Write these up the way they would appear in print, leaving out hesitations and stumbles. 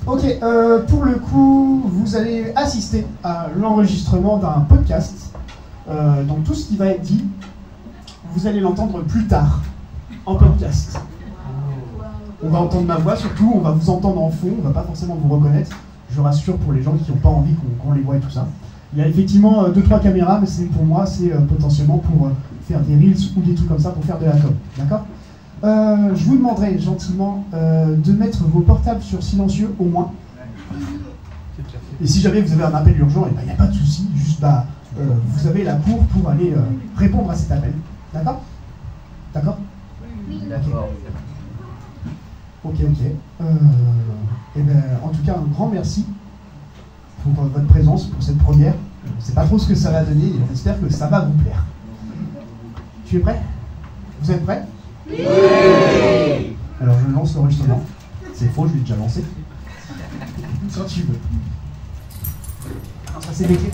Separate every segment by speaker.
Speaker 1: Ok, pour le coup, vous allez assister à l'enregistrement d'un podcast. Donc tout ce qui va être dit, vous allez l'entendre plus tard, en podcast. On va entendre ma voix surtout, on va vous entendre en fond, on va pas forcément vous reconnaître. Je rassure pour les gens qui n'ont pas envie qu'on les voie et tout ça. Il y a effectivement 2-3 caméras, mais pour moi, c'est potentiellement pour faire des reels ou des trucs comme ça, pour faire de la com. D'accord ? Je vous demanderai gentiment de mettre vos portables sur silencieux au moins. Et si jamais vous avez un appel urgent, il n'y a pas de souci, juste vous avez la cour pour aller répondre à cet appel. D'accord ? D'accord ?
Speaker 2: Oui, d'accord.
Speaker 1: Ok. Et ben, en tout cas, un grand merci pour votre présence, pour cette première. Je ne sais pas trop ce que ça va donner, et on espère que ça va vous plaire. Tu es prêt ? Vous êtes prêts ? Oui. Alors je lance l'enregistrement. C'est faux, je l'ai déjà lancé. Quand tu veux. Alors ça c'est des clés.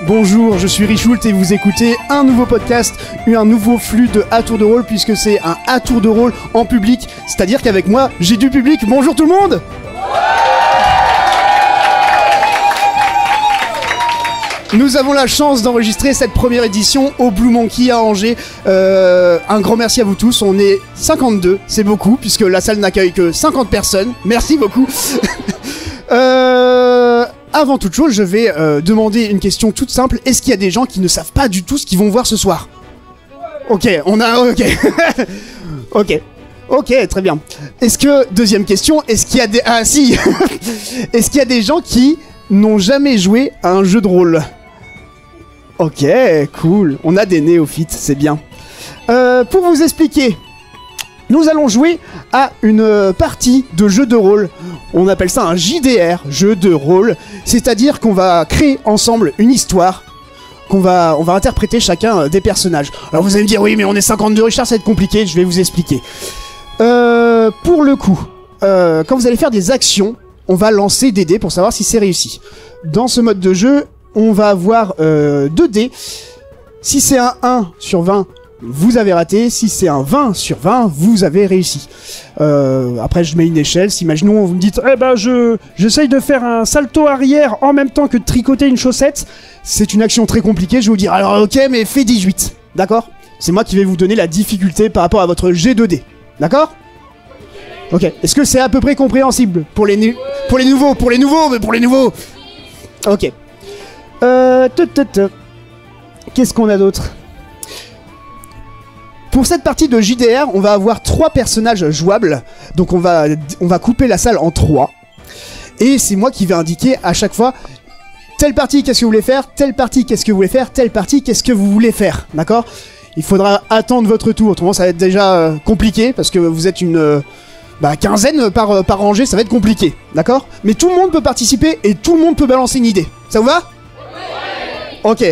Speaker 1: Bonjour, je suis Richoult et vous écoutez un nouveau podcast, un nouveau flux de à tour de rôle puisque c'est un à tour de rôle en public, c'est-à-dire qu'avec moi, j'ai du public. Bonjour tout le monde. Nous avons la chance d'enregistrer cette première édition au Blue Monkey à Angers. Un grand merci à vous tous, on est 52, c'est beaucoup puisque la salle n'accueille que 50 personnes, merci beaucoup. Avant toute chose, je vais demander une question toute simple. Est-ce qu'il y a des gens qui ne savent pas du tout ce qu'ils vont voir ce soir ? Ok, Ok, très bien. Deuxième question, est-ce qu'il y a des... Ah si Est-ce qu'il y a des gens qui n'ont jamais joué à un jeu de rôle ? Ok, cool. On a des néophytes, c'est bien. Pour vous expliquer, nous allons jouer à une partie de jeu de rôle. On appelle ça un JDR, jeu de rôle. C'est-à-dire qu'on va créer ensemble une histoire, on va interpréter chacun des personnages. Alors vous allez me dire, oui mais on est 52 Richard, ça va être compliqué, je vais vous expliquer. Pour le coup, quand vous allez faire des actions, on va lancer des dés pour savoir si c'est réussi. Dans ce mode de jeu, on va avoir 2 dés. Si c'est un 1 sur 20, vous avez raté. Si c'est un 20 sur 20, vous avez réussi. Après, je mets une échelle. Si, imaginons, vous me dites, j'essaye de faire un salto arrière en même temps que de tricoter une chaussette. C'est une action très compliquée. Je vais vous dire, alors ok, mais fais 18. D'accord ? C'est moi qui vais vous donner la difficulté par rapport à votre G2D. D'accord ? Ok. Est-ce que c'est à peu près compréhensible pour les nouveaux. Ok. Qu'est-ce qu'on a d'autre ? Pour cette partie de JDR, on va avoir 3 personnages jouables. Donc on va couper la salle en 3. Et c'est moi qui vais indiquer à chaque fois telle partie, qu'est-ce que vous voulez faire, telle partie, qu'est-ce que vous voulez faire, telle partie, qu'est-ce que vous voulez faire. D'accord ? Il faudra attendre votre tour. Autrement, ça va être déjà compliqué parce que vous êtes une quinzaine par rangée, ça va être compliqué. D'accord ? Mais tout le monde peut participer et tout le monde peut balancer une idée. Ça vous va ? Ok.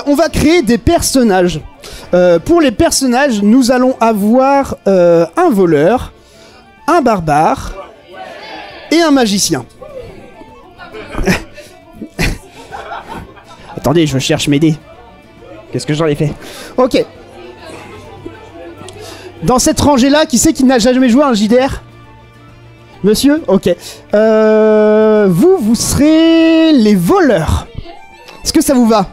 Speaker 1: On va créer des personnages. Pour les personnages, nous allons avoir un voleur, un barbare et un magicien. Attendez, je cherche mes dés. Qu'est-ce que j'en ai fait ? Ok. Dans cette rangée-là, qui c'est qui n'a jamais joué à un JDR ? Monsieur ? Ok. Vous serez les voleurs. Est-ce que ça vous va ?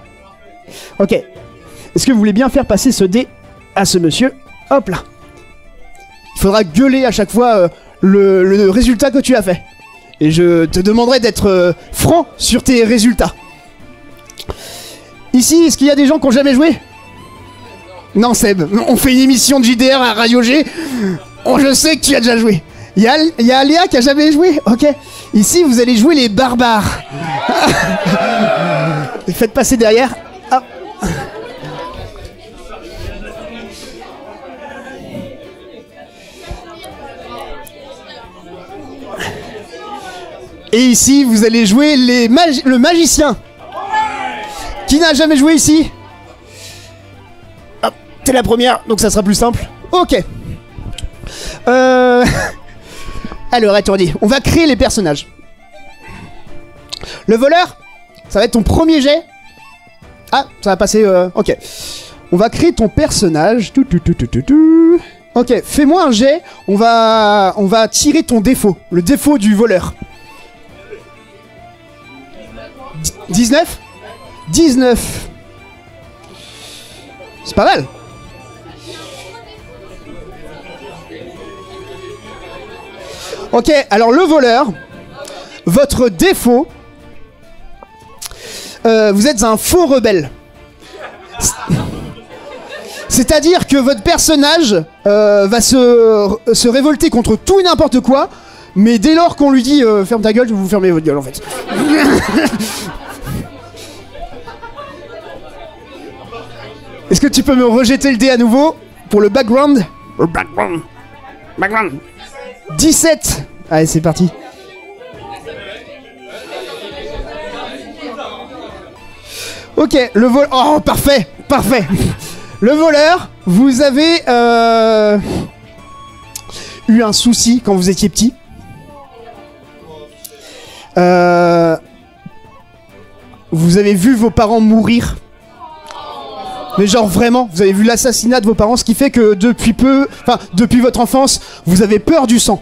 Speaker 1: Ok. Est-ce que vous voulez bien faire passer ce dé à ce monsieur ? Hop là. Il faudra gueuler à chaque fois le résultat que tu as fait. Et je te demanderai d'être franc sur tes résultats. Ici, est-ce qu'il y a des gens qui n'ont jamais joué ? Non, Seb. On fait une émission de JDR à Radio G. Oh, je sais que tu as déjà joué. Il y a Léa qui a jamais joué. Ok. Ici, vous allez jouer les barbares. Faites passer derrière. Ah. Et ici, vous allez jouer le magicien. Qui n'a jamais joué ici? Hop, t'es la première, donc ça sera plus simple. Ok. Alors, attendez, on va créer les personnages. Le voleur, ça va être ton premier jet. Ah, ça va passer... Ok. On va créer ton personnage. Ok, fais-moi un jet. On va tirer ton défaut. Le défaut du voleur. 19 19. C'est pas mal. Ok, alors le voleur, votre défaut, vous êtes un faux rebelle. C'est-à-dire que votre personnage va se révolter contre tout et n'importe quoi, mais dès lors qu'on lui dit ferme ta gueule, vous fermez votre gueule en fait. Est-ce que tu peux me rejeter le dé à nouveau pour le background? Background. 17. Allez, c'est parti. Ok, le vol... Oh, parfait. Le voleur, vous avez eu un souci quand vous étiez petit. Vous avez vu vos parents mourir. Mais genre vraiment, vous avez vu l'assassinat de vos parents, ce qui fait que depuis votre enfance, vous avez peur du sang.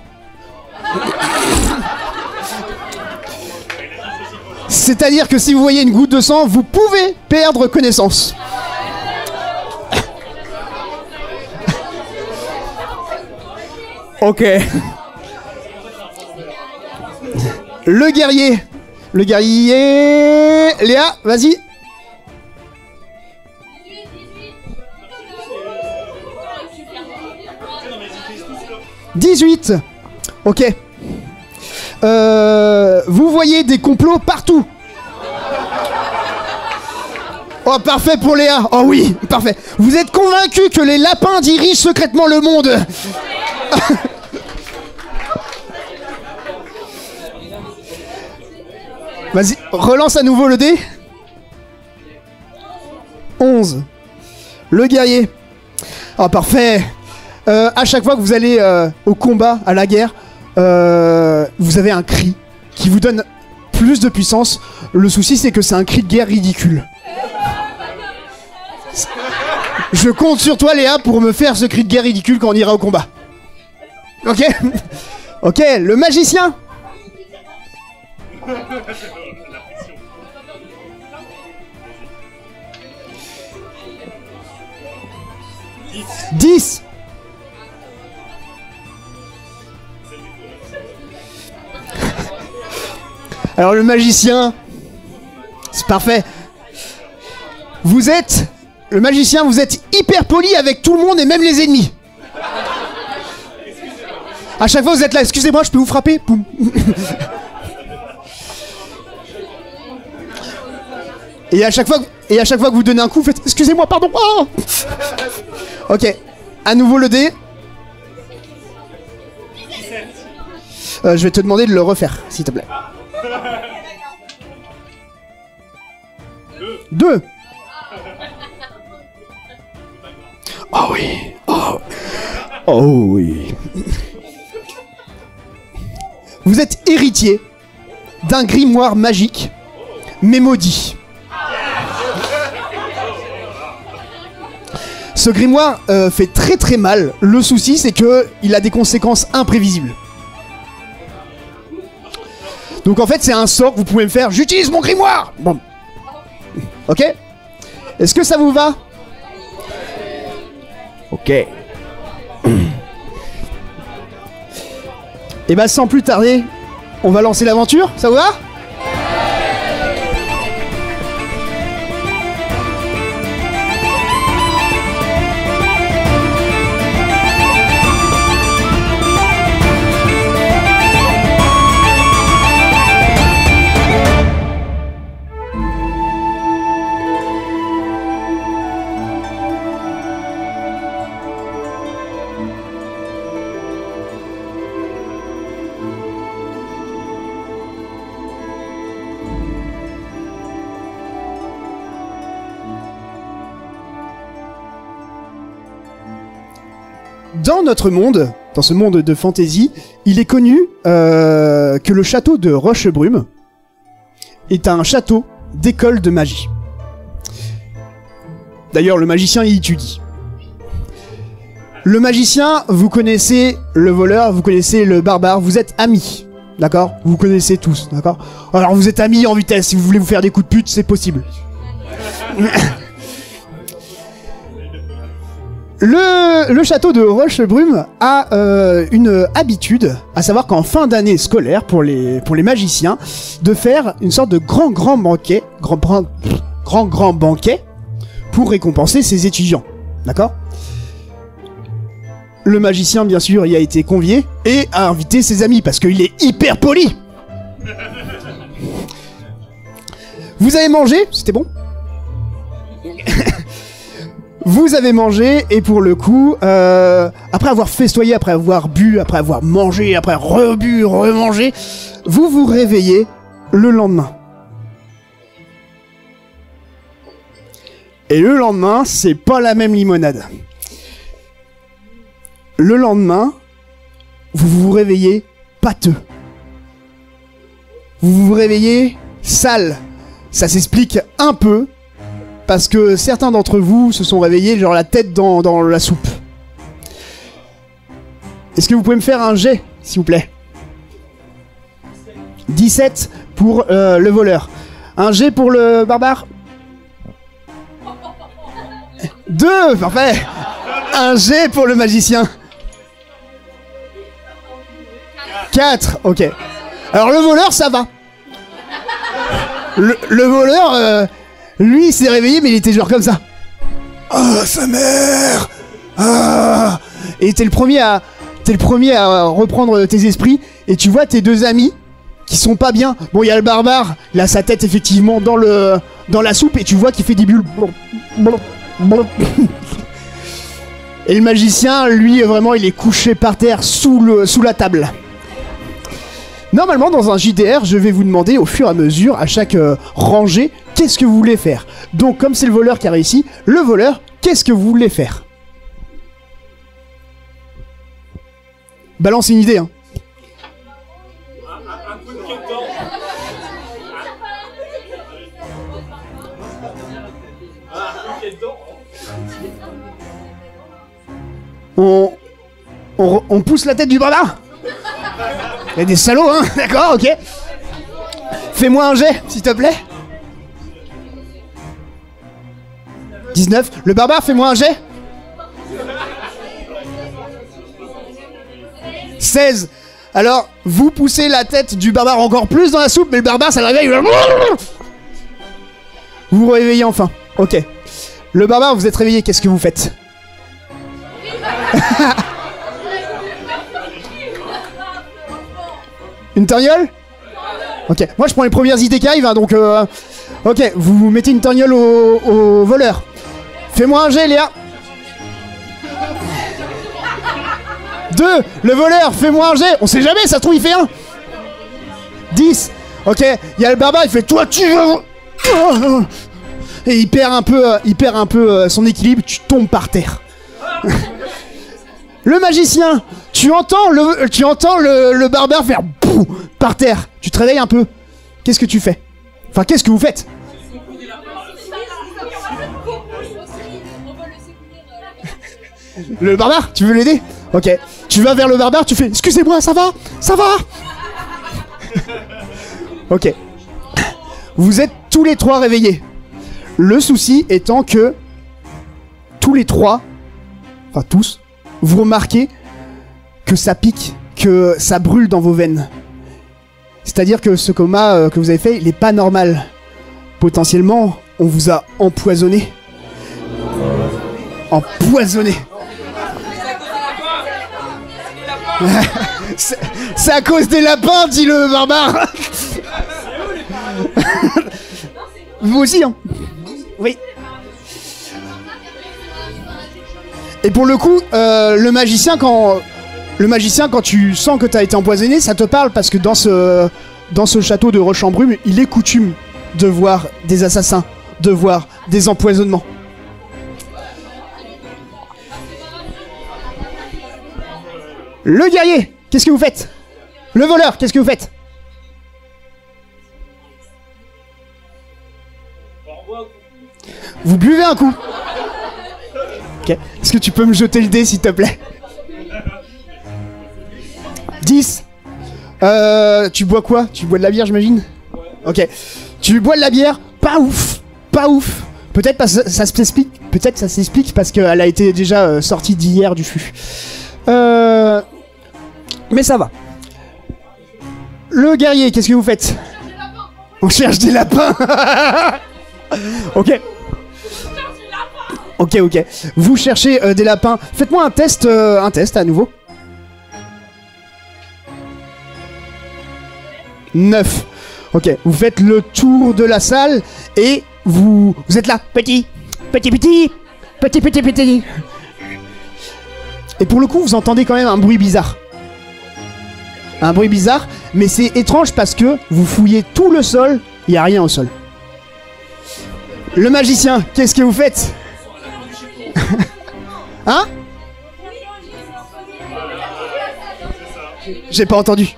Speaker 1: C'est-à-dire que si vous voyez une goutte de sang, vous pouvez perdre connaissance. Ok. Le guerrier. Léa, vas-y. 18. Ok. Vous voyez des complots partout. Oh, parfait pour Léa. Oh oui, parfait. Vous êtes convaincu que les lapins dirigent secrètement le monde. Vas-y, relance à nouveau le dé. 11. Le guerrier. Oh, parfait. À chaque fois que vous allez au combat, à la guerre, vous avez un cri qui vous donne plus de puissance. Le souci, c'est que c'est un cri de guerre ridicule. Je compte sur toi, Léa, pour me faire ce cri de guerre ridicule quand on ira au combat. Ok. Ok, le magicien. « 10 » Alors le magicien, c'est parfait. Le magicien, vous êtes hyper poli avec tout le monde et même les ennemis. À chaque fois vous êtes là, excusez-moi, je peux vous frapper? Poum. Et à chaque fois que vous donnez un coup, vous faites excusez-moi, pardon. Oh. Ok, à nouveau le dé. Je vais te demander de le refaire, s'il te plaît. 2. Oh oui. Oh oui. Vous êtes héritier d'un grimoire magique, mais maudit. Ce grimoire fait très très mal. Le souci, c'est que il a des conséquences imprévisibles. Donc en fait, c'est un sort que vous pouvez me faire. J'utilise mon grimoire. Bon. Ok. Est-ce que ça vous va? Ok. Et bah sans plus tarder, on va lancer l'aventure. Ça vous va? Dans notre monde, dans ce monde de fantasy, il est connu que le château de Rochebrume est un château d'école de magie. D'ailleurs, le magicien y étudie. Le magicien, vous connaissez le voleur, vous connaissez le barbare, vous êtes amis, d'accord? Vous connaissez tous, d'accord? Alors vous êtes amis en vitesse, si vous voulez vous faire des coups de pute, c'est possible. Le château de Rochebrume a une habitude, à savoir qu'en fin d'année scolaire, pour les magiciens, de faire une sorte de grand banquet, grand banquet, pour récompenser ses étudiants, d'accord? Le magicien, bien sûr, y a été convié et a invité ses amis parce qu'il est hyper poli. Vous avez mangé, c'était bon. Vous avez mangé et pour le coup, après avoir festoyé, après avoir bu, après avoir mangé, après rebu, remangé, vous vous réveillez le lendemain. Et le lendemain, c'est pas la même limonade. Le lendemain, vous vous réveillez pâteux. Vous vous réveillez sale. Ça s'explique un peu, parce que certains d'entre vous se sont réveillés genre la tête dans la soupe. Est-ce que vous pouvez me faire un jet, s'il vous plaît? 17 pour le voleur. Un jet pour le barbare? 2, parfait. Un jet pour le magicien. 4, ok. Alors le voleur, ça va. Le voleur, lui, il s'est réveillé, mais il était genre comme ça. Ah, sa mère. Ah. Et t'es le premier à reprendre tes esprits, et tu vois tes deux amis qui sont pas bien. Bon, il y a le barbare, il a sa tête effectivement dans la soupe, et tu vois qu'il fait des bulles. Et le magicien, lui, vraiment, il est couché par terre sous la table. Normalement, dans un JDR, je vais vous demander au fur et à mesure, à chaque rangée, qu'est-ce que vous voulez faire. Donc, comme c'est le voleur qui a réussi, le voleur, qu'est-ce que vous voulez faire? Balance une idée, hein. On pousse la tête du barbare. Il y a des salauds, hein. D'accord, ok. Fais-moi un jet, s'il te plaît. 19. Le barbare, fais-moi un jet. 16. Alors, vous poussez la tête du barbare encore plus dans la soupe, mais le barbare, ça le réveille. Vous vous réveillez enfin. Ok. Le barbare, vous êtes réveillé, qu'est-ce que vous faites? Une torgnole? Ok, moi je prends les premières idées qui arrivent, hein, donc ok, vous mettez une torgnole au voleur. Fais-moi un jet, Léa. 2, le voleur, fais-moi un jet. On sait jamais, ça se trouve il fait 1. 10, ok, il y a le barbare, il fait toi tu veux. Et il perd un peu son équilibre, tu tombes par terre. Le magicien, tu entends le barbare faire boum par terre. Tu te réveilles un peu. Qu'est-ce que tu fais? Enfin, qu'est-ce que vous faites? Le barbare, tu veux l'aider? Ok. Tu vas vers le barbare, tu fais excusez-moi, ça va? Ça va? Ok. Vous êtes tous les trois réveillés. Le souci étant que tous les trois, enfin tous, vous remarquez que ça pique, que ça brûle dans vos veines. C'est-à-dire que ce coma que vous avez fait, il n'est pas normal. Potentiellement, on vous a empoisonné. Empoisonné. C'est à cause des lapins, dit le barbare. Vous aussi, hein? Oui. Et pour le coup, le magicien, quand tu sens que t'as été empoisonné, ça te parle parce que dans ce château de Rochebrume, il est coutume de voir des assassins, de voir des empoisonnements. Le guerrier, qu'est-ce que vous faites? Le voleur, qu'est-ce que vous faites? Vous buvez un coup. Ok. Est-ce que tu peux me jeter le dé, s'il te plaît? 10. Tu bois quoi? Tu bois de la bière, j'imagine? Ok. Tu bois de la bière? Pas ouf. Pas ouf. Peut-être parce que ça s'explique. Peut-être ça s'explique parce qu'elle a été déjà sortie d'hier du fût. Mais ça va. Le guerrier, qu'est-ce que vous faites? On cherche des lapins. Ok. Ok, ok. Vous cherchez des lapins. Faites-moi un test à nouveau. 9. Ok, vous faites le tour de la salle et vous êtes là. Petit. Et pour le coup, vous entendez quand même un bruit bizarre. Un bruit bizarre, mais c'est étrange parce que vous fouillez tout le sol, il n'y a rien au sol. Le magicien, qu'est-ce que vous faites? Hein? J'ai pas entendu.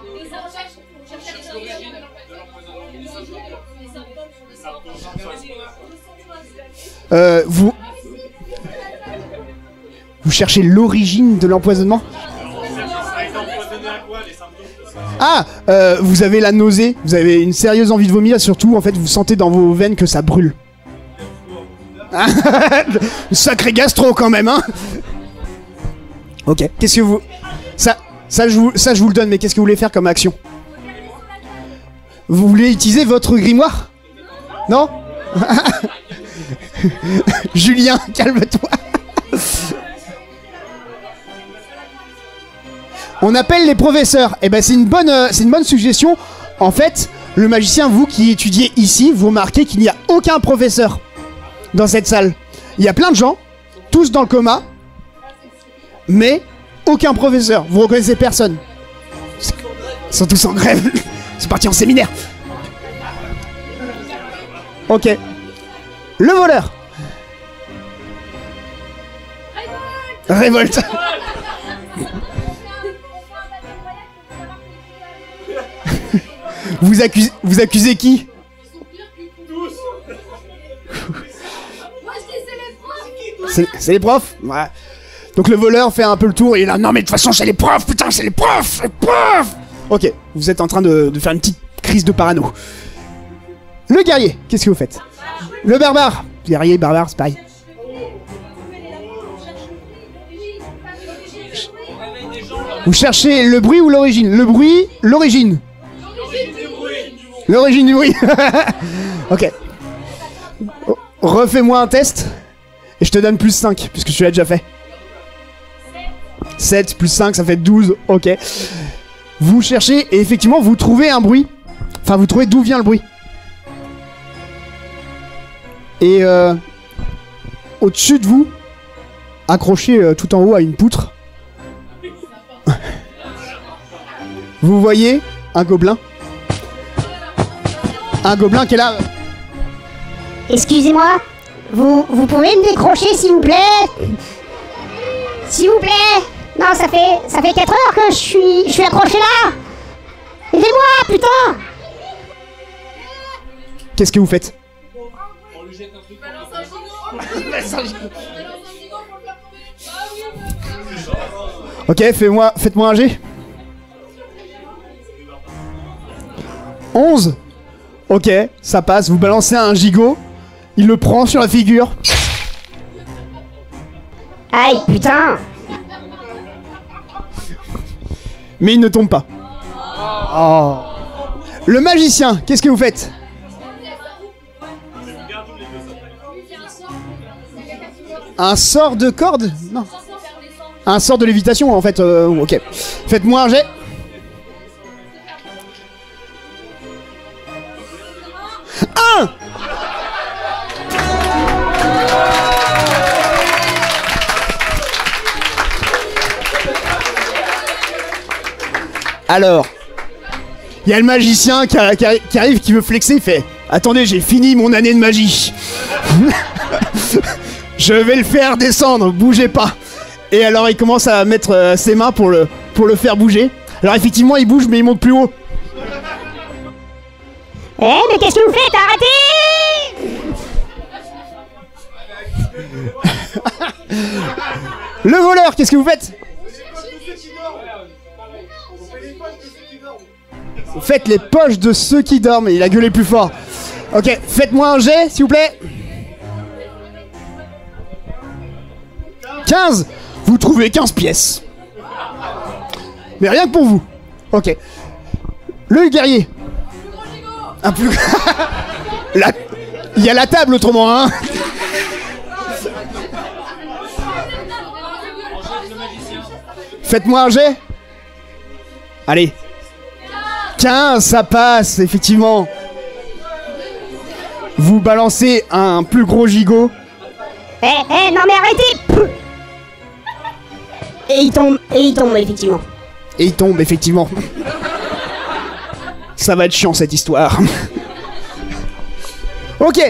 Speaker 1: Vous cherchez l'origine de l'empoisonnement? Ah, vous avez la nausée, vous avez une sérieuse envie de vomir, surtout en fait vous sentez dans vos veines que ça brûle. Sacré gastro quand même, hein. Ok, qu'est-ce que vous... Ça je vous le donne, mais qu'est-ce que vous voulez faire comme action? Vous voulez utiliser votre grimoire? Non? Julien, calme-toi. On appelle les professeurs. Eh ben c'est une bonne suggestion. En fait, le magicien, vous qui étudiez ici, vous remarquez qu'il n'y a aucun professeur dans cette salle. Il y a plein de gens, tous dans le coma, mais aucun professeur. Vous reconnaissez personne. Ils sont tous en grève. Ils sont partis en séminaire. Ok. Le voleur. Révolte. Vous accusez qui? C'est les profs. Ouais. Donc le voleur fait un peu le tour et il est là, non mais de toute façon c'est les profs, putain c'est les profs, les profs. Ok, vous êtes en train de faire une petite crise de parano. Le guerrier, qu'est-ce que vous faites? Le barbare. Guerrier, barbare, c'est pareil. Vous cherchez le bruit ou l'origine? Le bruit, l'origine. L'origine du bruit. Ok. Refais-moi un test. Et je te donne plus 5, puisque tu l'as déjà fait. 7 plus 5, ça fait 12. Ok. Vous cherchez et effectivement, vous trouvez un bruit. Enfin, vous trouvez d'où vient le bruit. Et au-dessus de vous, accroché tout en haut à une poutre, vous voyez un gobelin. Un gobelin qui est là.
Speaker 2: Excusez-moi, vous pouvez me décrocher s'il vous plaît? S'il vous plaît? Non, ça fait 4 heures que je suis accroché là. Aidez-moi, putain!
Speaker 1: Qu'est-ce que vous faites? Ok, faites-moi un G. 11. Ok, ça passe, vous balancez un gigot, il le prend sur la figure.
Speaker 2: Aïe, putain!
Speaker 1: Mais il ne tombe pas. Oh. Le magicien, qu'est-ce que vous faites? Un sort de corde? Non. Un sort de lévitation en fait. Ok. Faites-moi un jet. 1. Alors, il y a le magicien qui arrive, qui veut flexer, il fait « Attendez, j'ai fini mon année de magie. Je vais le faire descendre, bougez pas. » Et alors il commence à mettre ses mains pour pour le faire bouger. Alors effectivement, il bouge, mais il monte plus haut.
Speaker 2: Eh, mais qu'est-ce que vous faites? Arrêtez!
Speaker 1: Le voleur, qu'est-ce que vous faites? Faites les poches de ceux qui dorment. Il a gueulé plus fort. Ok, faites-moi un jet, s'il vous plaît. 15. Vous trouvez 15 pièces. Mais rien que pour vous. Ok. Le guerrier. Un plus... Il y a la table autrement, hein. Faites-moi un jet. Allez. 15, ça passe, effectivement. Vous balancez un plus gros gigot.
Speaker 2: Non mais arrêtez! Et il tombe, effectivement.
Speaker 1: Et il tombe, effectivement. Ça va être chiant, cette histoire. Ok,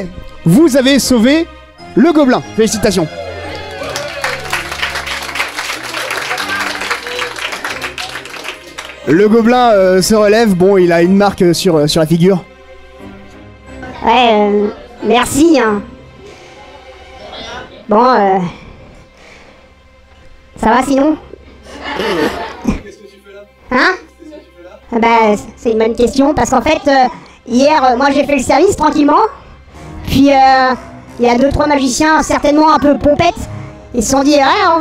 Speaker 1: vous avez sauvé le gobelin. Félicitations. Le gobelin se relève. Bon, il a une marque sur la figure.
Speaker 2: Ouais, merci, hein. Bon, ça va sinon?
Speaker 3: Qu'est-ce que tu fais là?
Speaker 2: Hein? Bah, c'est une bonne question, parce qu'en fait, hier, moi j'ai fait le service tranquillement. Puis, il y a 2-3 magiciens, certainement un peu pompettes. Ils se sont dit, ah, on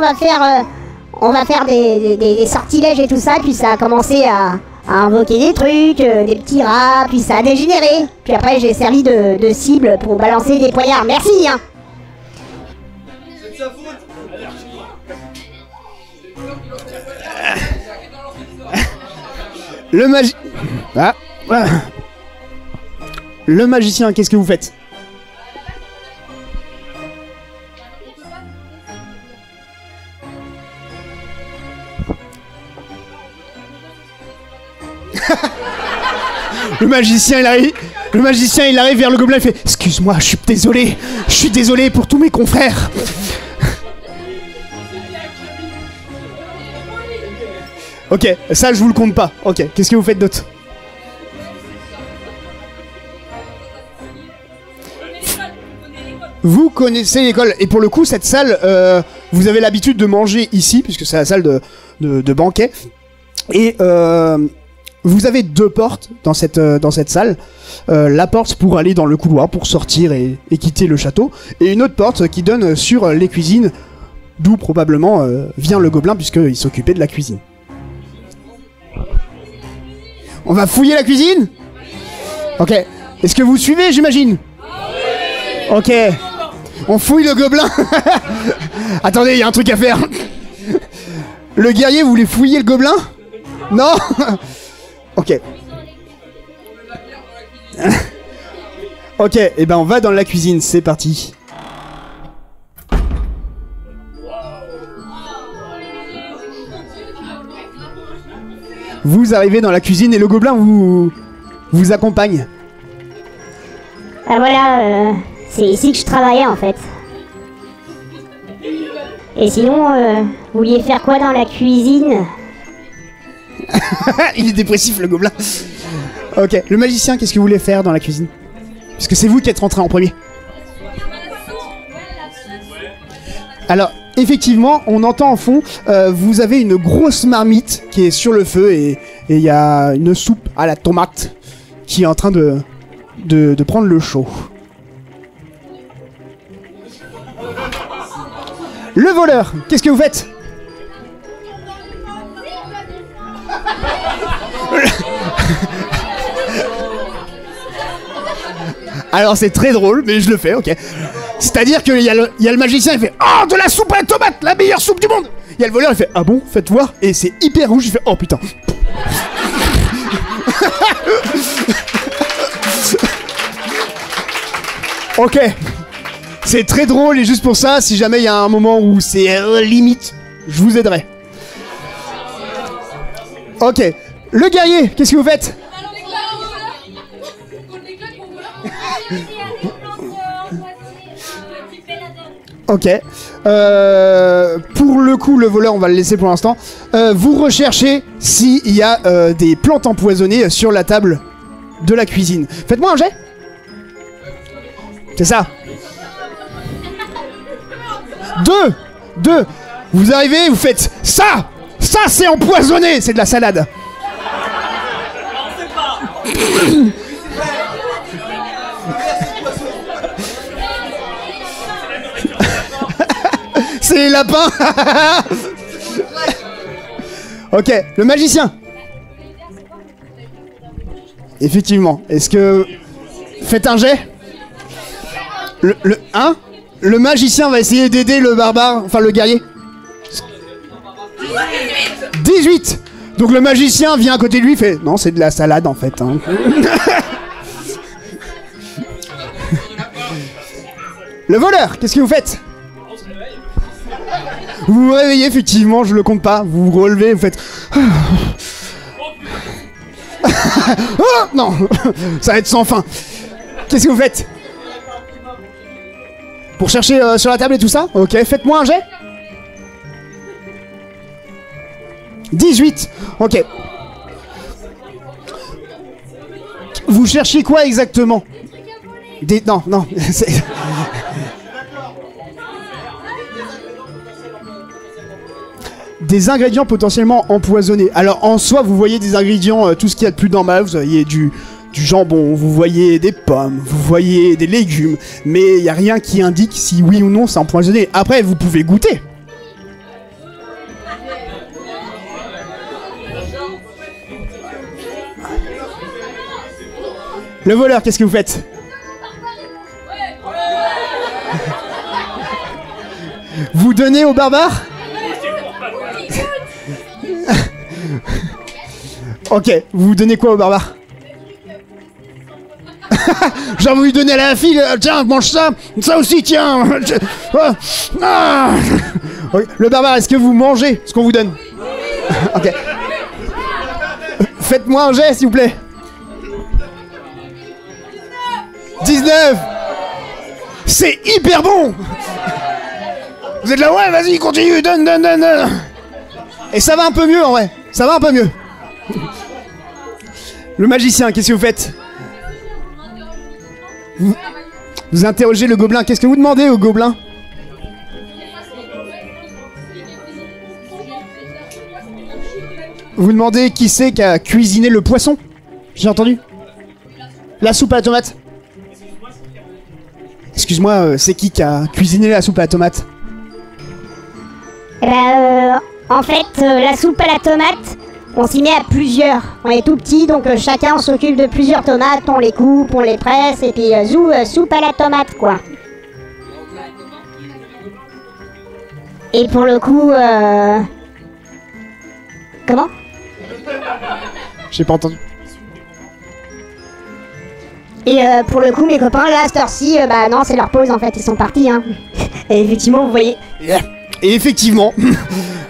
Speaker 2: va faire des sortilèges et tout ça. Puis ça a commencé à invoquer des trucs, des petits rats, puis ça a dégénéré. Puis après, j'ai servi de cible pour balancer des poignards. Merci, hein.
Speaker 3: C'est de sa faute.
Speaker 1: Le Le magicien, qu'est-ce que vous faites? Le magicien il arrive vers le gobelin, il fait excuse-moi, je suis désolé pour tous mes confrères. Ok, ça je vous le compte pas. Ok, qu'est-ce que vous faites d'autre? Vous connaissez l'école, et pour le coup cette salle, vous avez l'habitude de manger ici, puisque c'est la salle de banquet. Et vous avez 2 portes dans cette salle. La porte pour aller dans le couloir, pour sortir et quitter le château. Et une autre porte qui donne sur les cuisines, d'où probablement vient le gobelin, puisqu'il s'occupait de la cuisine. On va fouiller la cuisine? Ok. Est-ce que vous suivez, j'imagine? Ok. On fouille le gobelin. Attendez, il y a un truc à faire. Le guerrier, vous voulez fouiller le gobelin? Non. Ok. Ok, et ben on va dans la cuisine, c'est parti. Vous arrivez dans la cuisine et le gobelin vous accompagne.
Speaker 2: Ah voilà, c'est ici que je travaillais en fait. Et sinon, vous vouliez faire quoi dans la cuisine?
Speaker 1: Il est dépressif le gobelin. Ok, le magicien, qu'est-ce que vous voulez faire dans la cuisine? Parce que c'est vous qui êtes rentré en premier. Alors, effectivement, on entend en fond, vous avez une grosse marmite qui est sur le feu et il y a une soupe à la tomate qui est en train de prendre le chaud. Le voleur, qu'est-ce que vous faites? Alors c'est très drôle, mais je le fais, ok. C'est-à-dire qu'il y a le magicien, il fait « Oh, de la soupe à la tomate, la meilleure soupe du monde !» Il y a le voleur, il fait « Ah bon, faites voir !» Et c'est hyper rouge, il fait « Oh putain !» Ok. C'est très drôle, et juste pour ça, si jamais il y a un moment où c'est limite, je vous aiderai. Ok. Le guerrier, qu'est-ce que vous faites? Ok. Pour le coup, le voleur, on va le laisser pour l'instant. Vous recherchez s'il y a des plantes empoisonnées sur la table de la cuisine. Faites-moi un jet. C'est ça. 2. Vous arrivez, vous faites ça. Ça, c'est empoisonné. C'est de la salade. C'est les lapins. Ok, le magicien. Effectivement. Est-ce que... Faites un jet. Le magicien va essayer d'aider le barbare, enfin le guerrier. 18. Donc le magicien vient à côté de lui, fait... Non, c'est de la salade en fait. Hein. Le voleur, qu'est-ce que vous faites? Vous vous réveillez, effectivement, je le compte pas. Vous vous relevez, vous faites... Oh non. Ça va être sans fin. Qu'est-ce que vous faites? Pour chercher sur la table et tout ça? Ok, faites-moi un jet. 18. Ok. Vous cherchez quoi exactement? Non, c'est... Des ingrédients potentiellement empoisonnés. Alors en soi, vous voyez des ingrédients, tout ce qu'il y a de plus normal. Vous voyez du jambon, vous voyez des pommes, vous voyez des légumes. Mais il n'y a rien qui indique si oui ou non c'est empoisonné. Après, vous pouvez goûter. Le voleur, qu'est-ce que vous faites? Vous donnez au barbare? Ok, vous donnez quoi au barbare? Genre vous lui donnez à la fille, tiens, mange ça, ça aussi, tiens. Okay. Le barbare, est-ce que vous mangez ce qu'on vous donne? Ok. Faites-moi un jet, s'il vous plaît. 19. C'est hyper bon. Vous êtes là, ouais, vas-y, continue, donne. Et ça va un peu mieux, en vrai. Ça va un peu mieux. Le magicien, qu'est-ce que vous faites? Vous interrogez le gobelin. Qu'est-ce que vous demandez au gobelin? Vous demandez qui c'est qui a cuisiné le poisson? J'ai entendu. La soupe à la tomate. Excuse-moi, c'est qui a cuisiné la soupe à la tomate?
Speaker 2: En fait, la soupe à la tomate, on s'y met à plusieurs. On est tout petit, donc chacun s'occupe de plusieurs tomates, on les coupe, on les presse, et puis soupe à la tomate, quoi. Et pour le coup, Comment?
Speaker 1: J'ai pas entendu.
Speaker 2: Et pour le coup, mes copains, là, à cette heure-ci, bah non, c'est leur pause, en fait, ils sont partis, hein. Et effectivement, vous voyez...
Speaker 1: Et effectivement,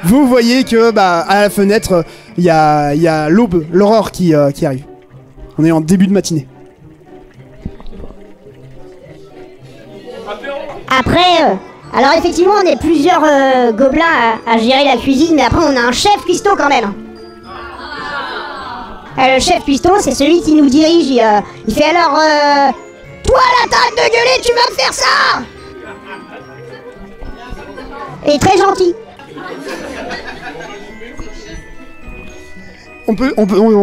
Speaker 1: vous voyez que bah à la fenêtre, il y a l'aube, l'aurore qui arrive. On est en début de matinée.
Speaker 2: Après, alors effectivement, on est plusieurs gobelins à gérer la cuisine, mais après on a un chef cuistot quand même. Le chef cuistot, c'est celui qui nous dirige. Il fait alors, toi là, t'arrêtes de gueuler, tu vas me faire ça. Et très gentil.
Speaker 1: On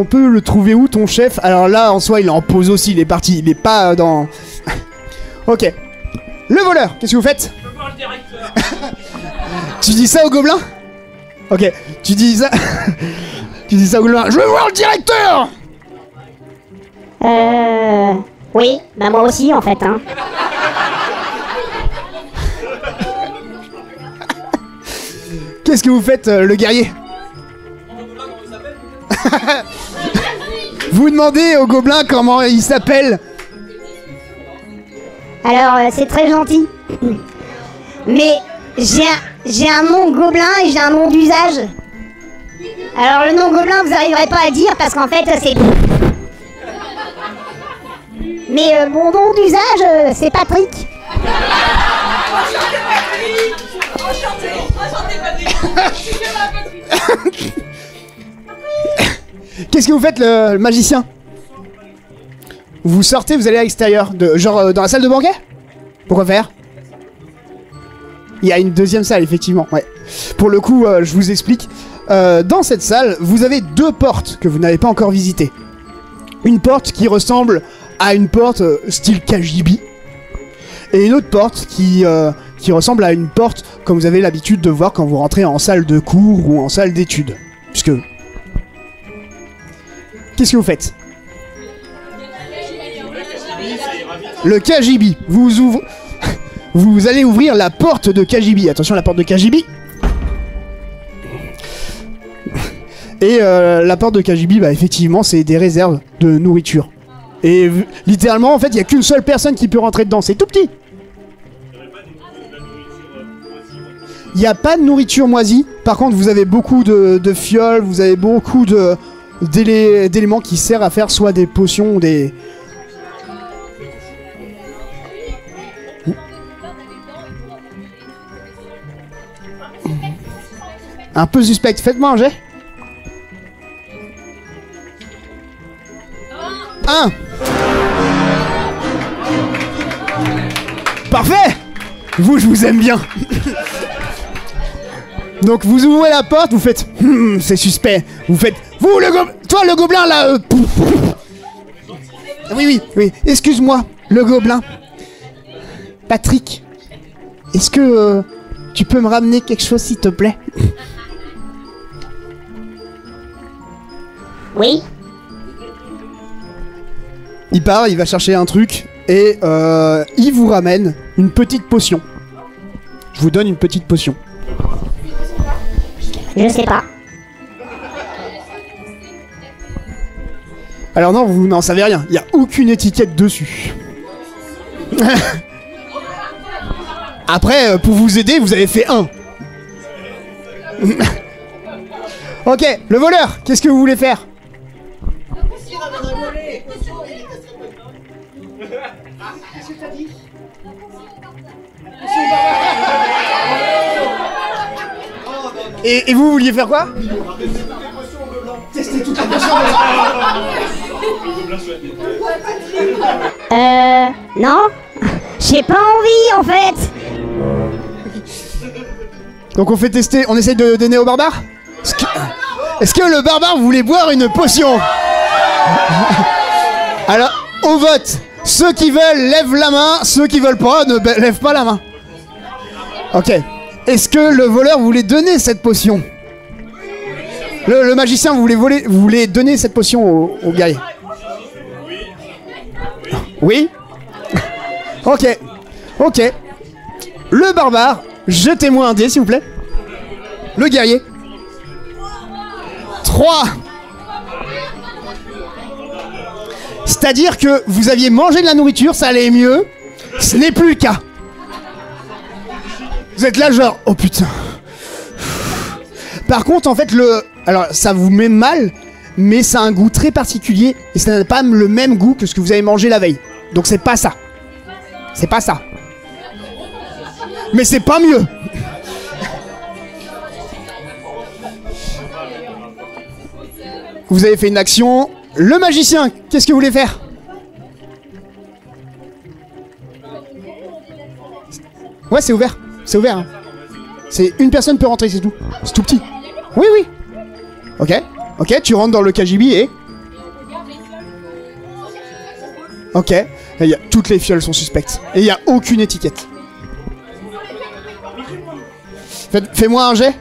Speaker 1: peut le trouver où ton chef? Alors là, en soi, il est en pause aussi, il est parti, il est pas dans... Ok. Le voleur, qu'est-ce que vous faites?
Speaker 3: Je veux voir le directeur.
Speaker 1: Tu dis ça au gobelin? Ok, tu dis ça... tu dis ça au gobelin, je veux voir le directeur!
Speaker 2: Oui, bah moi aussi en fait, hein.
Speaker 1: Qu'est-ce que vous faites, le guerrier? Vous demandez au gobelin comment il s'appelle?
Speaker 2: Alors, c'est très gentil. Mais j'ai un nom gobelin et j'ai un nom d'usage. Alors, le nom gobelin, vous arriverez pas à dire parce qu'en fait, c'est... Mais mon nom d'usage, c'est Patrick.
Speaker 1: Qu'est-ce que vous faites, le magicien? Vous sortez, vous allez à l'extérieur, genre dans la salle de banquet? Pourquoi faire? Il y a une deuxième salle, effectivement, ouais. Pour le coup, je vous explique. Dans cette salle, vous avez deux portes que vous n'avez pas encore visitées. Une porte qui ressemble à une porte style KGB. Et une autre porte qui ressemble à une porte comme vous avez l'habitude de voir quand vous rentrez en salle de cours ou en salle d'études. Puisque... Qu'est-ce que vous faites? Le KGB. Vous allez ouvrir la porte de KGB. Attention, la porte de KGB. Et la porte de KGB, bah effectivement, c'est des réserves de nourriture. Et littéralement, en fait, il n'y a qu'une seule personne qui peut rentrer dedans. C'est tout petit. Il n'y a pas de nourriture moisie. Par contre, vous avez beaucoup de fioles, vous avez beaucoup d'éléments qui servent à faire soit des potions ou des... Un peu suspect. Faites-moi un jet. 1. Parfait. Vous, je vous aime bien. Donc vous ouvrez la porte, vous faites... c'est suspect. Vous faites... Vous, toi, le gobelin, là... Oui. Excuse-moi, le gobelin. Patrick. Est-ce que... tu peux me ramener quelque chose, s'il te plaît?
Speaker 2: Oui.
Speaker 1: Il part, il va chercher un truc, et il vous ramène une petite potion. Je vous donne une petite potion.
Speaker 2: Je sais pas.
Speaker 1: Alors non, vous n'en savez rien, il n'y a aucune étiquette dessus. Après, pour vous aider, vous avez fait 1. Ok, le voleur, qu'est-ce que vous voulez faire? Et vous vouliez faire quoi? Tester toutes les potions.
Speaker 2: Non. J'ai pas envie, en fait.
Speaker 1: Donc on fait tester, on essaye de donner au barbare? Est-ce que le barbare voulait boire une potion? Alors, au vote, ceux qui veulent lèvent la main, ceux qui veulent pas ne lèvent pas la main. Ok. Est-ce que le voleur voulait donner cette potion? Le magicien voulait donner cette potion au guerrier? Oui. Ok. Le barbare, jetez-moi un dé s'il vous plaît. Le guerrier. 3. C'est-à-dire que vous aviez mangé de la nourriture, ça allait mieux. Ce n'est plus le cas. Vous êtes là genre, oh putain. Par contre, en fait, alors ça vous met mal, mais ça a un goût très particulier et ça n'a pas le même goût que ce que vous avez mangé la veille. Donc c'est pas ça. C'est pas ça. Mais c'est pas mieux. Vous avez fait une action. Le magicien, qu'est-ce que vous voulez faire? Ouais, c'est ouvert. C'est ouvert. Hein. C'est une personne peut rentrer, c'est tout. C'est tout petit. Oui. Ok, tu rentres dans le KGB et... Ok. Toutes les fioles sont suspectes. Et il n'y a aucune étiquette. Fais-moi un jet.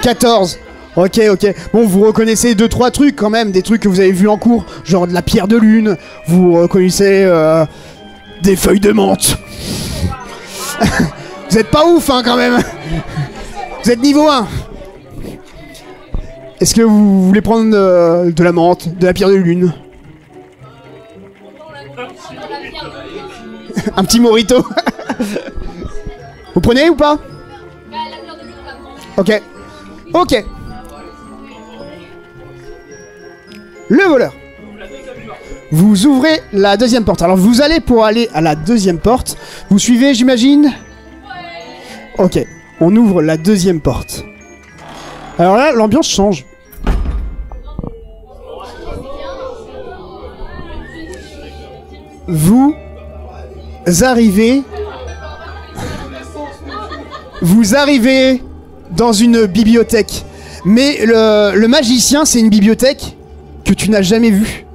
Speaker 1: 14. Ok. Bon, vous reconnaissez 2-3 trucs quand même, des trucs que vous avez vus en cours, genre de la pierre de lune. Vous reconnaissez des feuilles de menthe. Vous êtes pas ouf, hein, quand même. Vous êtes niveau 1. Est-ce que vous voulez prendre de la menthe, de la pierre de lune? Un petit mojito. Vous prenez ou pas? Ok. Le voleur. Vous ouvrez la deuxième porte. Alors vous allez pour aller à la deuxième porte. Vous suivez, j'imagine? Ok, on ouvre la deuxième porte. Alors là, l'ambiance change. Vous arrivez dans une bibliothèque. Mais le magicien, c'est une bibliothèque que tu n'as jamais vue.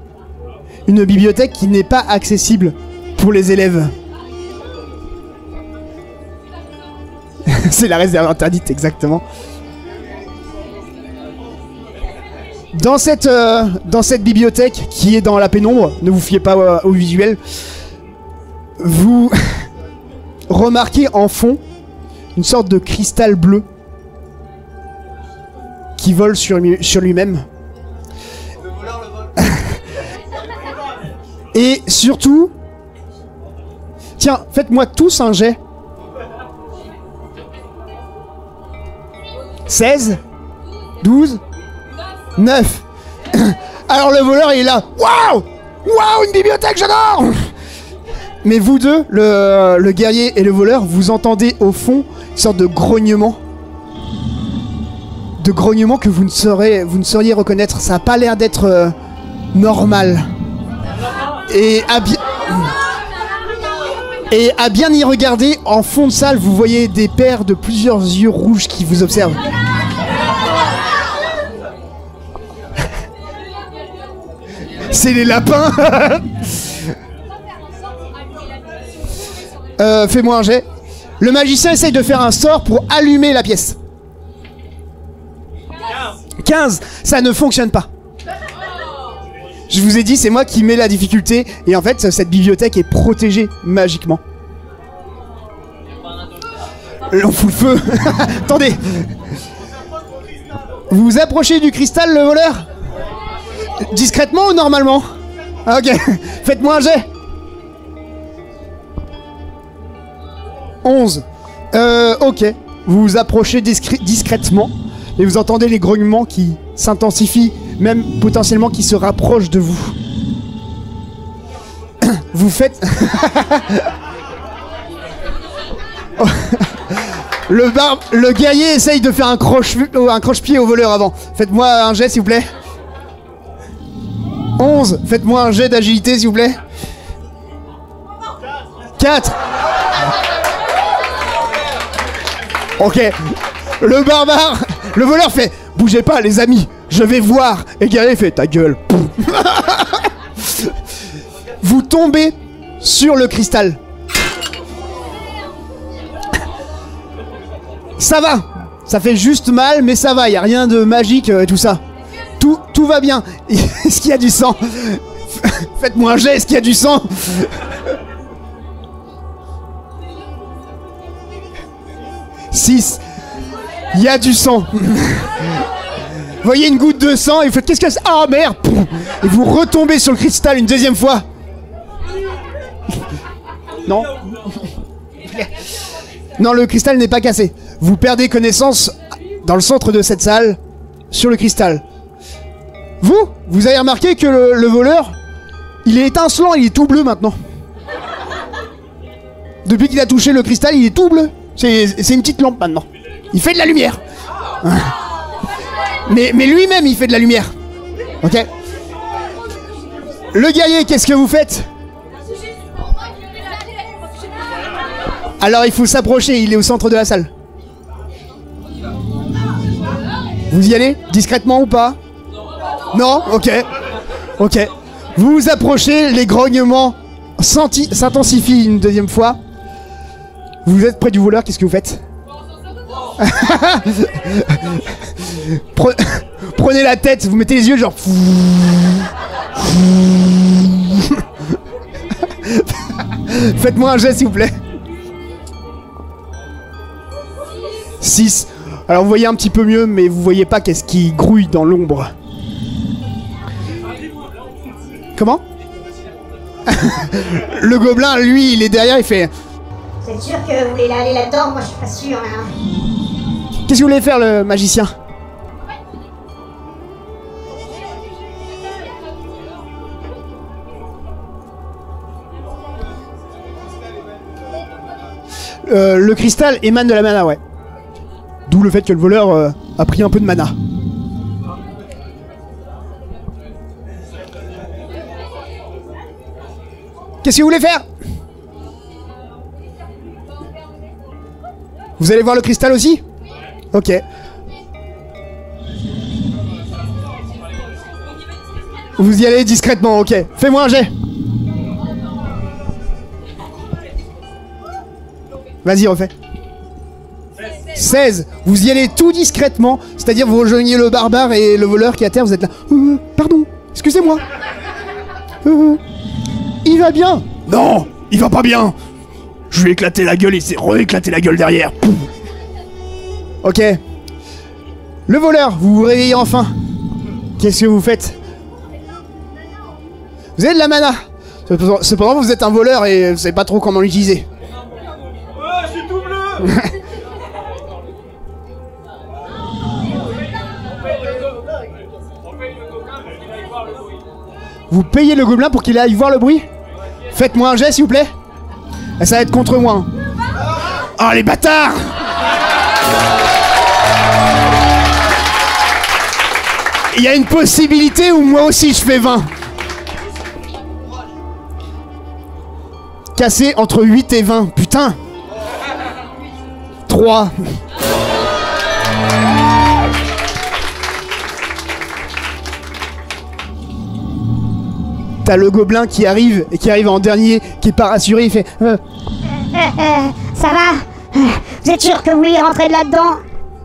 Speaker 1: Une bibliothèque qui n'est pas accessible pour les élèves. C'est la réserve interdite, exactement. Dans cette bibliothèque qui est dans la pénombre, ne vous fiez pas au visuel, vous remarquez en fond une sorte de cristal bleu qui vole sur lui-même.
Speaker 3: Le voleur le vole.
Speaker 1: Et surtout... Tiens, faites-moi tous un jet. 16 12 9. Alors le voleur il est là. Waouh! Waouh, une bibliothèque, j'adore! Mais vous deux, le guerrier et le voleur, vous entendez au fond une sorte de grognement. De grognement que vous ne sauriez reconnaître. Ça n'a pas l'air d'être normal. Et à bien y regarder, en fond de salle, vous voyez des paires de plusieurs yeux rouges qui vous observent. C'est les lapins. Fais-moi un jet. Le magicien essaye de faire un sort pour allumer la pièce. 15. Ça ne fonctionne pas. Je vous ai dit, c'est moi qui mets la difficulté. Et en fait, cette bibliothèque est protégée magiquement. On fout le feu. Attendez. Vous vous approchez du cristal, le voleur? Discrètement ou normalement? Ah, ok. Faites-moi un jet. 11. Ok. Vous vous approchez discrètement. Et vous entendez les grognements qui s'intensifient. Même potentiellement qui se rapprochent de vous. Vous faites... Le guerrier essaye de faire un croche-pied au voleur avant. Faites-moi un jet s'il vous plaît. 11. Faites-moi un jet d'agilité s'il vous plaît. 4. Ok. Le barbare, le voleur fait: bougez pas les amis, je vais voir. Et le guerrier fait: ta gueule. Vous tombez sur le cristal. Ça va. Ça fait juste mal, mais ça va. Y a rien de magique et tout ça. Tout va bien. Est-ce qu'il y a du sang? Faites-moi un jet. Est-ce qu'il y a du sang? « 6. Il y a du sang. Vous voyez une goutte de sang et vous faites: qu'est-ce que c'est? Ah merde! Et vous retombez sur le cristal une deuxième fois. Non. Non, le cristal n'est pas cassé. Vous perdez connaissance dans le centre de cette salle, sur le cristal. Vous avez remarqué que le voleur, il est étincelant, il est tout bleu maintenant. Depuis qu'il a touché le cristal, il est tout bleu. C'est une petite lampe maintenant. Il fait de la lumière. Mais lui-même, il fait de la lumière. Ok. Le guerrier, qu'est-ce que vous faites? Alors il faut s'approcher, il est au centre de la salle. Vous y allez? Discrètement ou pas? Non? Ok. Ok. Vous vous approchez, les grognements s'intensifient une deuxième fois. Vous êtes près du voleur, qu'est-ce que vous faites? Prenez la tête, vous mettez les yeux genre... Faites-moi un jet s'il vous plaît. 6. Alors vous voyez un petit peu mieux, mais vous voyez pas qu'est-ce qui grouille dans l'ombre. Comment? Le gobelin, lui, il est derrière, il fait...
Speaker 2: Vous êtes sûr que vous voulez aller là-dedans? Moi je suis pas sûr là.
Speaker 1: Qu'est-ce que vous voulez faire le magicien? Le cristal émane de la mana, ouais. D'où le fait que le voleur a pris un peu de mana. Qu'est-ce que vous voulez faire? Vous allez voir le cristal aussi? Ok. Vous y allez discrètement, ok. Fais-moi un jet. Vas-y, refais. 16. Vous y allez tout discrètement, c'est-à-dire vous rejoignez le barbare et le voleur qui est à terre, vous êtes là. Pardon, excusez-moi. Il va bien? Non, il va pas bien. Je lui ai éclaté la gueule et c'est re-éclaté la gueule derrière. Pouf. Ok. Le voleur, vous vous réveillez enfin. Qu'est-ce que vous faites? Vous avez de la mana. Cependant, vous êtes un voleur et vous savez pas trop comment l'utiliser.
Speaker 3: Ouais, je suis tout bleu.
Speaker 1: Vous payez le gobelin pour qu'il aille voir le bruit? Faites-moi un jet, s'il vous plaît. Et ça va être contre moi. Oh, les bâtards! Il y a une possibilité où moi aussi je fais 20. Cassé entre 8 et 20. Putain! 3. T'as le gobelin qui arrive et qui arrive en dernier, qui est pas rassuré, il fait
Speaker 2: ça va? Vous êtes sûr que vous voulez rentrer de là-dedans?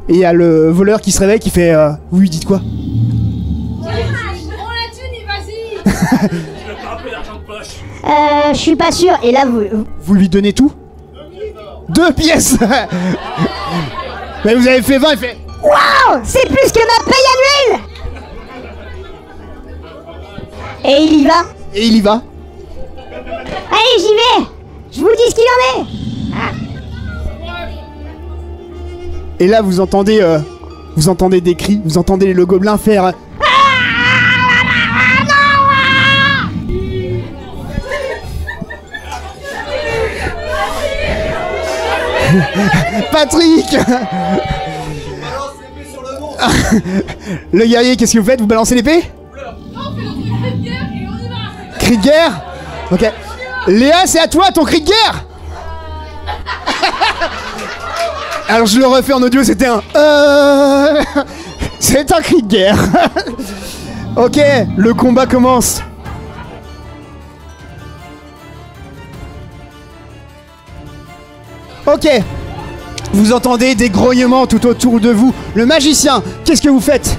Speaker 1: Et il y a le voleur qui se réveille qui fait oui, dites quoi?
Speaker 4: On la thune, vas-y.
Speaker 2: Je suis pas sûr. Et là,
Speaker 1: Vous lui donnez tout? 2 pièces. Mais vous avez fait 20, il fait
Speaker 2: Waouh! C'est plus que ma paye annuelle! Et il y va?
Speaker 1: et il y va.
Speaker 2: Allez, j'y vais! Je vous dis ce qu'il en est!
Speaker 1: Et là vous entendez des cris, vous entendez le gobelin faire Patrick.
Speaker 3: Balance l'épée sur le monstre.
Speaker 1: Le guerrier, qu'est-ce que vous faites? Vous balancez l'épée?
Speaker 4: On fait notre cri de guerre et on y va.
Speaker 1: Cri de guerre? Ok. Léa, c'est à toi ton cri de guerre. Alors je le refais en audio, c'était un c'est un cri de guerre. Ok, le combat commence. Ok. Vous entendez des grognements tout autour de vous. Le magicien, qu'est-ce que vous faites?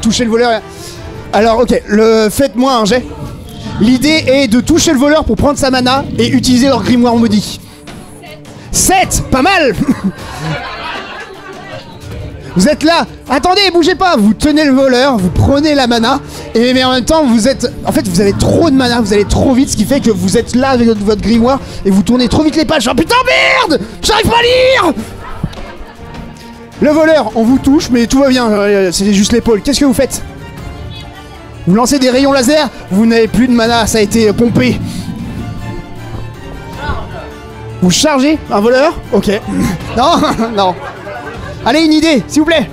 Speaker 1: Toucher le voleur. Alors ok, faites-moi un jet. L'idée est de toucher le voleur pour prendre sa mana et utiliser leur grimoire maudit. 7, pas mal. Vous êtes là, attendez, bougez pas, vous tenez le voleur, vous prenez la mana, mais en même temps vous êtes... En fait vous avez trop de mana, vous allez trop vite, ce qui fait que vous êtes là avec votre grimoire et vous tournez trop vite les pages. Oh putain merde, j'arrive pas à lire. Le voleur, on vous touche, mais tout va bien, c'est juste l'épaule. Qu'est-ce que vous faites? Vous lancez des rayons laser, vous n'avez plus de mana, ça a été pompé. Vous chargez un voleur? Ok. Non, non. Allez, une idée, s'il vous plaît.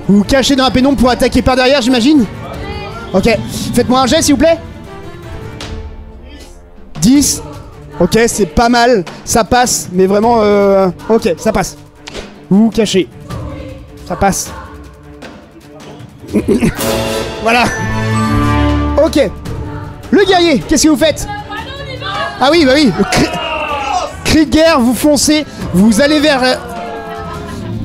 Speaker 1: Vous vous cachez dans la pénombre pour attaquer par derrière, j'imagine? Ok. Faites-moi un jet, s'il vous plaît. 10. Ok, c'est pas mal. Ça passe, mais vraiment... Ok, ça passe. Vous vous cachez. Ça passe. Voilà. Ok. Le guerrier, qu'est-ce que vous faites? Ah oui, bah oui. Cri de guerre, vous foncez. Vous allez vers...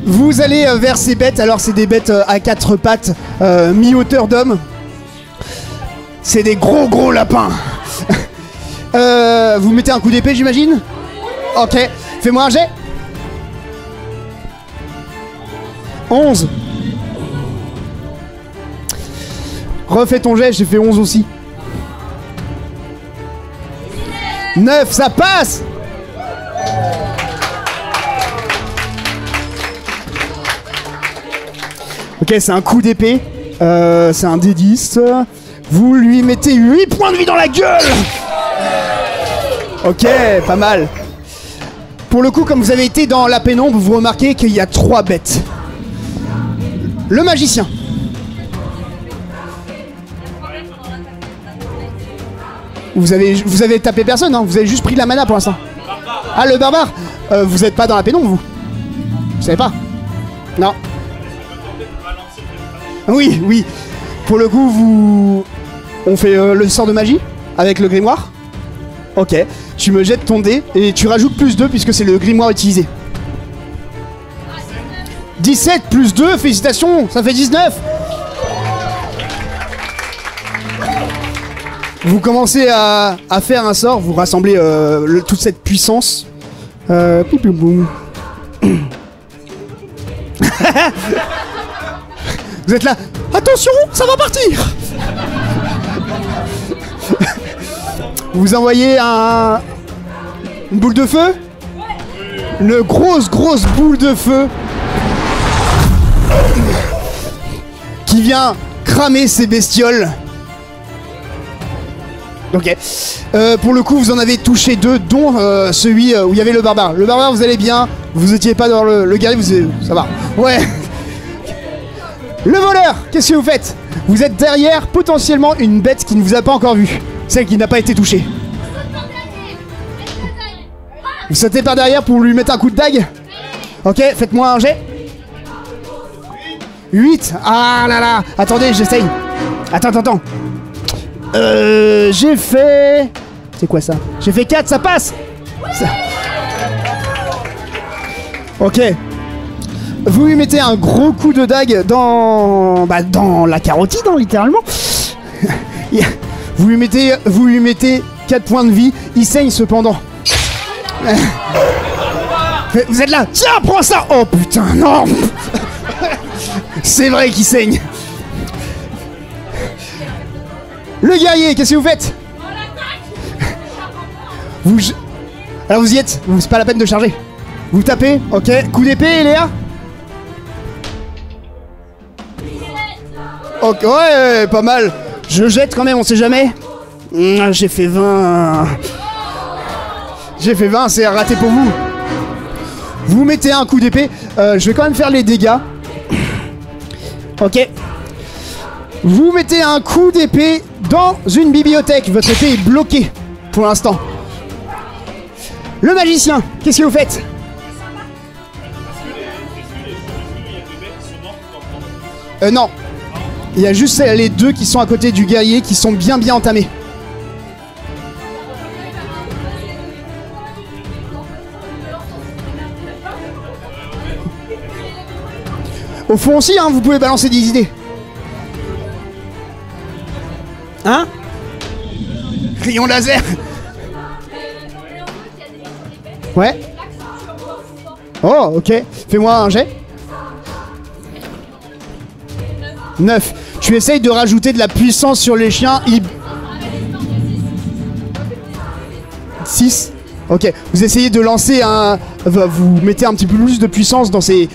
Speaker 1: vers ces bêtes. Alors, c'est des bêtes à 4 pattes, mi-hauteur d'homme. C'est des gros lapins. Vous mettez un coup d'épée, j'imagine? Ok. Fais-moi un jet. 11. Refais ton jet, j'ai fait 11 aussi. 9, ça passe. Ok, c'est un coup d'épée. C'est un D10. Vous lui mettez 8 points de vie dans la gueule. Ok, pas mal. Pour le coup, comme vous avez été dans la pénombre, vous remarquez qu'il y a 3 bêtes. Le magicien. Vous avez tapé personne, hein, vous avez juste pris de la mana pour l'instant. Ah, le barbare. Vous êtes pas dans la pénombre, vous? Vous savez pas? Non. Oui, oui. Pour le coup, on fait le sort de magie avec le grimoire. Ok. Tu me jettes ton dé et tu rajoutes plus 2 puisque c'est le grimoire utilisé. 17 plus 2, félicitations, ça fait 19. Vous commencez à faire un sort, vous rassemblez toute cette puissance. Boum. Vous êtes là. Attention, ça va partir. Vous envoyez une boule de feu. Une grosse boule de feu qui vient cramer ces bestioles. Ok. Pour le coup, vous en avez touché 2, dont celui où il y avait le barbare. Le barbare, vous allez bien. Vous étiez pas dans le guerrier, ça va. Ouais. Le voleur, qu'est-ce que vous faites? Vous êtes derrière potentiellement une bête qui ne vous a pas encore vu. Celle qui n'a pas été touchée. Vous sautez par derrière pour lui mettre un coup de dague. Ok, faites-moi un jet. 8. Ah là là. Attendez, j'essaye. Attends. J'ai fait... C'est quoi ça? J'ai fait 4, ça passe ça... Ok. Vous lui mettez un gros coup de dague dans la carotide, hein, littéralement. Vous lui mettez 4 points de vie. Il saigne cependant. Vous êtes là. Tiens, prends ça. Oh putain, non. C'est vrai qu'il saigne. Le guerrier, qu'est-ce que vous faites? Alors vous y êtes. C'est pas la peine de charger. Vous tapez. Ok. Coup d'épée, Léa. Ok, ouais, pas mal. Je jette quand même, on sait jamais. J'ai fait 20. J'ai fait 20, c'est raté pour vous. Vous mettez un coup d'épée. Je vais quand même faire les dégâts. Ok. Vous mettez un coup d'épée dans une bibliothèque. Votre épée est bloquée pour l'instant. Le magicien, qu'est-ce que vous faites? Non. Il y a juste les 2 qui sont à côté du guerrier qui sont bien entamés. Au fond aussi, hein, vous pouvez balancer des idées. Hein? Rayon laser. Ouais. Oh, ok. Fais-moi un jet. 9. Tu essayes de rajouter de la puissance sur les chiens. 6. Ok. Vous essayez de lancer un... Vous mettez un petit peu plus de puissance dans ces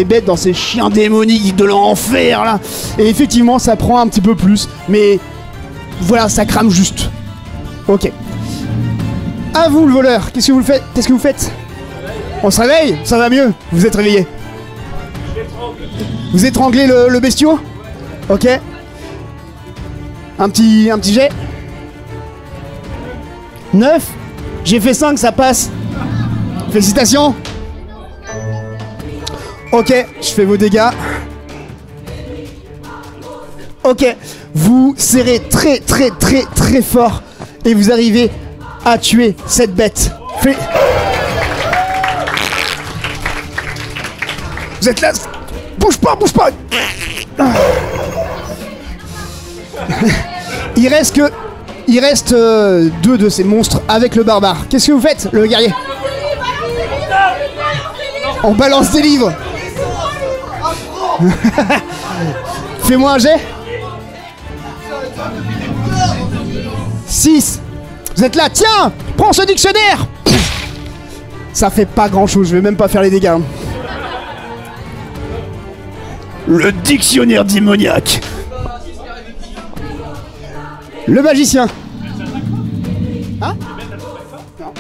Speaker 1: bêtes, dans ces chiens démoniques de l'enfer, là. Et effectivement, ça prend un petit peu plus. Mais... Voilà, ça crame juste. Ok. À vous, le voleur. Qu'est-ce que vous faites? On se réveille? Ça va mieux. Vous êtes réveillé. Vous étranglez le bestiau? Ok. Un petit jet. 9. J'ai fait 5, ça passe. Félicitations. Ok, je fais vos dégâts. Ok. Vous serrez très fort et vous arrivez à tuer cette bête. Vous êtes là. Bouge pas. Il reste 2 de ces monstres avec le barbare. Qu'est-ce que vous faites, le guerrier? On balance des livres. Fais-moi un jet. 6. Vous êtes là, tiens, prends ce dictionnaire. Ça fait pas grand chose, je vais même pas faire les dégâts. Le dictionnaire démoniaque. Le magicien. Hein? Non.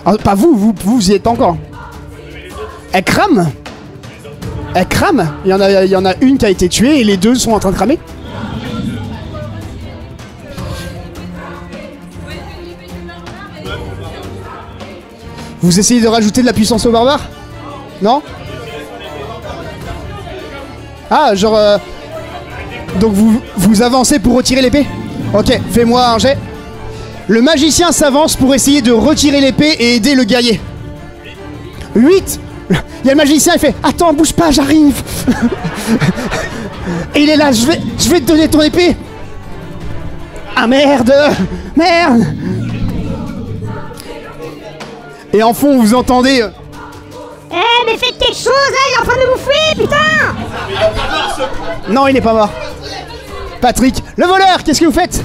Speaker 1: Ah, pas vous y êtes pas encore. Elle crame? Elle crame? Il y en a une qui a été tuée et les deux sont en train de cramer? Vous essayez de rajouter de la puissance aux barbares? Non? Ah, genre... Donc vous avancez pour retirer l'épée? Ok, fais-moi un jet. Le magicien s'avance pour essayer de retirer l'épée et aider le guerrier. 8. Il y a le magicien, il fait « Attends, bouge pas, j'arrive !» Et il est là, je vais te donner ton épée. Ah merde! Merde! Et en fond, vous entendez...
Speaker 2: Eh, mais faites quelque chose, là, il est en train de me bouffer, putain!
Speaker 1: Non, il n'est pas mort. Patrick, le voleur, qu'est-ce que vous faites?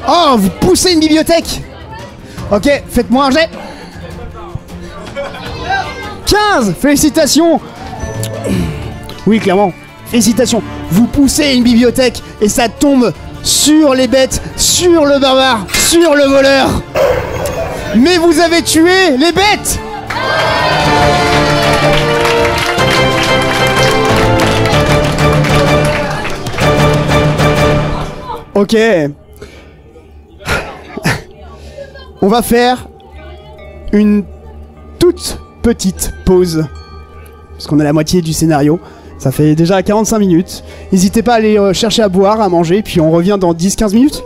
Speaker 1: Oh, vous poussez une bibliothèque. Ok, faites-moi un jet. 15, félicitations. Oui, clairement, félicitations. Vous poussez une bibliothèque et ça tombe sur les bêtes, sur le barbare, sur le voleur. Mais vous avez tué les bêtes. Ok. On va faire une toute petite pause. Parce qu'on a la moitié du scénario. Ça fait déjà 45 minutes. N'hésitez pas à aller chercher à boire, à manger, puis on revient dans 10-15 minutes.